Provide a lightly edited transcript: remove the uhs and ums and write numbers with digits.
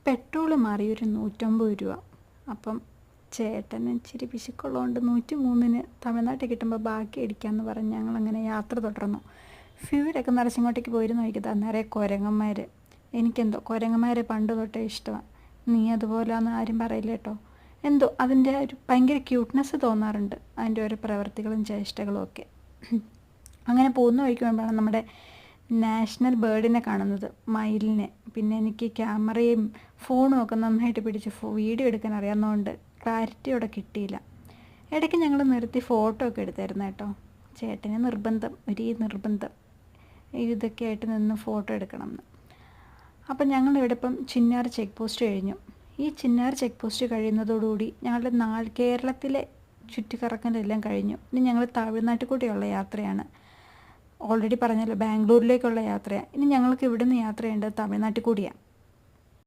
Petrol മാറി ഒരു 150 രൂപ. അപ്പം ചേട്ടന് ഇച്ചിരി പിശുക്കുള്ളതുകൊണ്ട് 103-ന് തമിഴ്നാട്ടിൽ കിട്ടുമ്പോൾ ബാക്കി അടിക്കാമെന്ന് പറഞ്ഞ് ഞങ്ങളങ്ങനെ യാത്ര തുടർന്നു. ഫ്യൂരൊക്കെ നിറച്ചിങ്ങോട്ടേക്ക് പോയിരുന്നു നോക്കിയത് നിറയെ കുരങ്ങന്മാർ. എനിക്കെന്തോ കുരങ്ങന്മാരെ പണ്ട് തൊട്ടേ ഇഷ്ടമാണ്. നീ അതുപോലെയാണെന്ന് ആരും പറയില്ല കേട്ടോ. എന്തോ അതിൻ്റെ ഒരു ഭയങ്കര ക്യൂട്ട്നെസ് തോന്നാറുണ്ട്, അതിൻ്റെ ഓരോ പ്രവർത്തികളും ചേഷ്ടകളും ഒക്കെ. അങ്ങനെ പോകുന്ന വഴിക്ക് വേണ്ടിയാണ് നമ്മുടെ നാഷണൽ ബേർഡിനെ കാണുന്നത്, മയിലിനെ. പിന്നെ എനിക്ക് ക്യാമറയും ഫോണും ഒക്കെ നന്നായിട്ട് പിടിച്ച് വീഡിയോ എടുക്കാൻ അറിയാവുന്നതുകൊണ്ട് ക്ലാരിറ്റിയോടെ കിട്ടിയില്ല. ഇടയ്ക്ക് ഞങ്ങൾ നിർത്തി ഫോട്ടോ ഒക്കെ എടുത്തായിരുന്നു കേട്ടോ. ചേട്ടന് നിർബന്ധം ഇതൊക്കെ ആയിട്ട് നിന്ന് ഫോട്ടോ എടുക്കണം എന്ന്. അപ്പം ഞങ്ങളിവിടെ ഇപ്പം ചിന്നാർ ചെക്ക് പോസ്റ്റ് കഴിഞ്ഞു. ഈ ചിന്നാർ ചെക്ക് പോസ്റ്റ് കഴിയുന്നതോടുകൂടി ഞങ്ങളുടെ കേരളത്തിലെ ചുറ്റിക്കറക്കലെല്ലാം കഴിഞ്ഞു. ഇനി ഞങ്ങൾ തമിഴ്നാട്ടിൽ കൂടെയുള്ള യാത്രയാണ്. ഓൾറെഡി പറഞ്ഞല്ലോ, ബാംഗ്ലൂരിലേക്കുള്ള യാത്രയാണ്. ഇനി ഞങ്ങൾക്ക് ഇവിടുന്ന് യാത്ര ചെയ്യേണ്ടത് തമിഴ്നാട്ടിൽ കൂടിയാണ്.